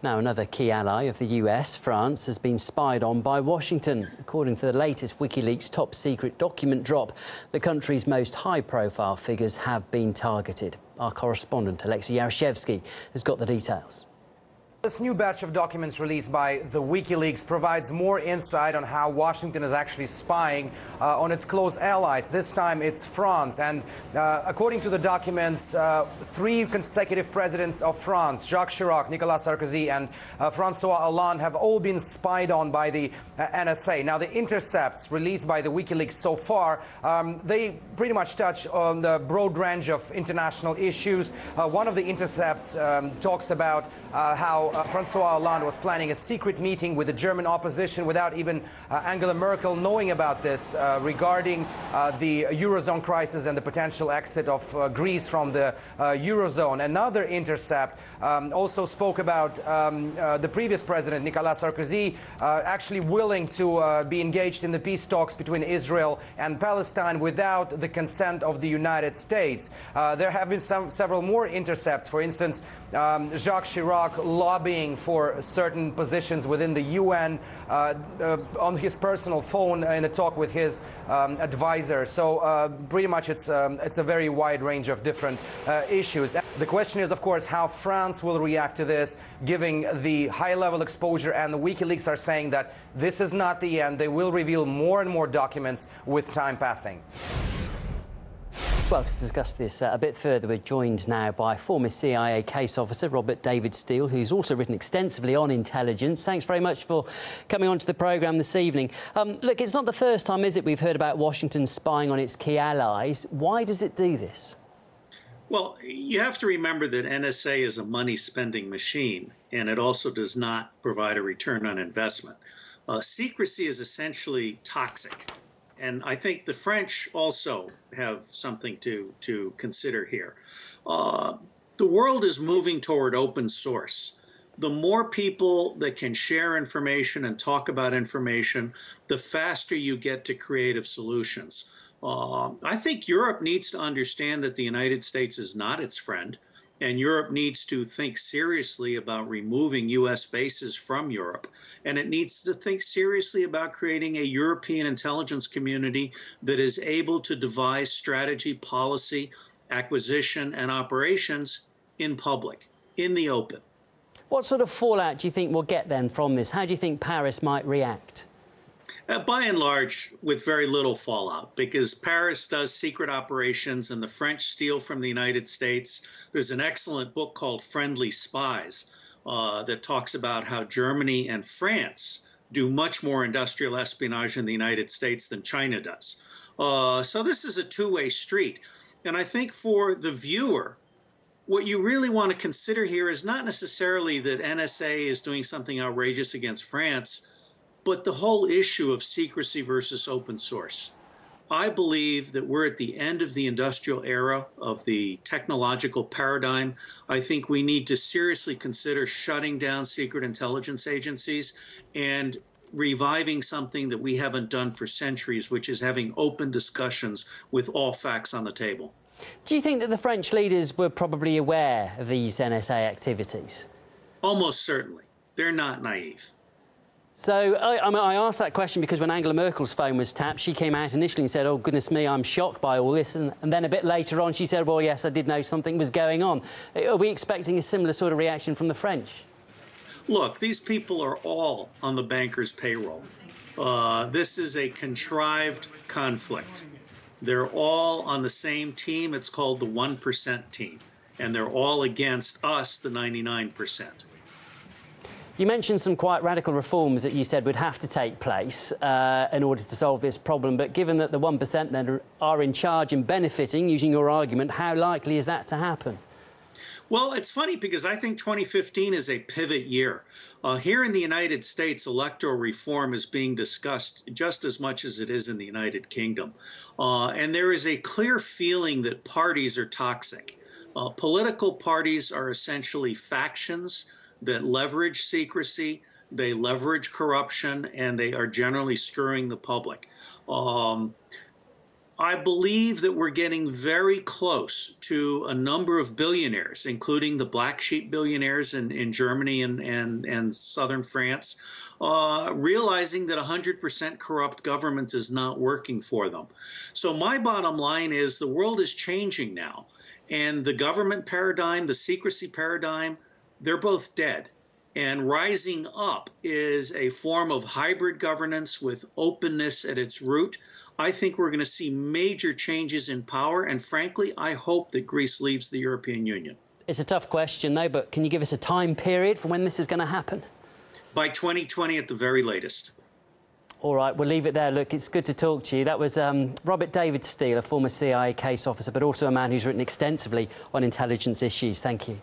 Now, another key ally of the US, France, has been spied on by Washington. According to the latest WikiLeaks top-secret document drop, the country's most high-profile figures have been targeted. Our correspondent, Alexei Yaroshevsky, has got the details. This new batch of documents released by the WikiLeaks provides more insight on how Washington is actually spying on its close allies. This time it's France. And according to the documents, 3 consecutive presidents of France, Jacques Chirac, Nicolas Sarkozy and François Hollande, have all been spied on by the NSA. Now, the intercepts released by the WikiLeaks so far, they pretty much touch on the broad range of international issues. One of the intercepts talks about how François Hollande was planning a secret meeting with the German opposition without even Angela Merkel knowing about this regarding the Eurozone crisis and the potential exit of Greece from the Eurozone. Another intercept also spoke about the previous president, Nicolas Sarkozy, actually willing to be engaged in the peace talks between Israel and Palestine without the consent of the United States. There have been several more intercepts. For instance, Jacques Chirac lobbying for certain positions within the UN on his personal phone in a talk with his advisor. So pretty much it's a very wide range of different issues. The question is, of course, how France will react to this, given the high-level exposure, and the WikiLeaks are saying that this is not the end. They will reveal more and more documents with time passing. Well, to discuss this a bit further, we're joined now by former CIA case officer Robert David Steele, who's also written extensively on intelligence. Thanks very much for coming onto the programme this evening. Look, it's not the first time, is it, we've heard about Washington spying on its key allies. Why does it do this? Well, you have to remember that NSA is a money-spending machine, and it also does not provide a return on investment. Secrecy is essentially toxic. And I think the French also have something to consider here. The world is moving toward open source. The more people that can share information and talk about information, the faster you get to creative solutions. I think Europe needs to understand that the United States is not its friend. And Europe needs to think seriously about removing U.S. bases from Europe. And it needs to think seriously about creating a European intelligence community that is able to devise strategy, policy, acquisition, and operations in public, in the open. What sort of fallout do you think we'll get then from this? How do you think Paris might react? By and large, with very little fallout, because Paris does secret operations and the French steal from the United States. There's an excellent book called Friendly Spies that talks about how Germany and France do much more industrial espionage in the United States than China does. So this is a two-way street. And I think for the viewer, what you really want to consider here is not necessarily that NSA is doing something outrageous against France, but the whole issue of secrecy versus open source. I believe that we're at the end of the industrial era of the technological paradigm. I think we need to seriously consider shutting down secret intelligence agencies and reviving something that we haven't done for centuries, which is having open discussions with all facts on the table. Do you think that the French leaders were probably aware of these NSA activities? Almost certainly. They're not naive. So I asked that question because when Angela Merkel's phone was tapped, she came out initially and said, oh, goodness me, I'm shocked by all this. And then a bit later on, she said, well, yes, I did know something was going on. Are we expecting a similar sort of reaction from the French? Look, these people are all on the banker's payroll. This is a contrived conflict. They're all on the same team. It's called the 1% team. And they're all against us, the 99%. You mentioned some quite radical reforms that you said would have to take place in order to solve this problem. But given that the 1% then are in charge and benefiting, using your argument, how likely is that to happen? Well, it's funny because I think 2015 is a pivot year. Here in the United States, electoral reform is being discussed just as much as it is in the United Kingdom. And there is a clear feeling that parties are toxic. Political parties are essentially factions that leverage secrecy, they leverage corruption, and they are generally screwing the public. I believe that we're getting very close to a number of billionaires, including the black sheep billionaires in Germany and southern France, realizing that 100% corrupt government is not working for them. So my bottom line is the world is changing now. And the government paradigm, the secrecy paradigm, they're both dead. And rising up is a form of hybrid governance with openness at its root. I think we're going to see major changes in power, and frankly, I hope that Greece leaves the European Union. It's a tough question, though, but can you give us a time period for when this is going to happen? By 2020 at the very latest. All right, we'll leave it there. Look, it's good to talk to you. That was Robert David Steele, a former CIA case officer, but also a man who's written extensively on intelligence issues. Thank you.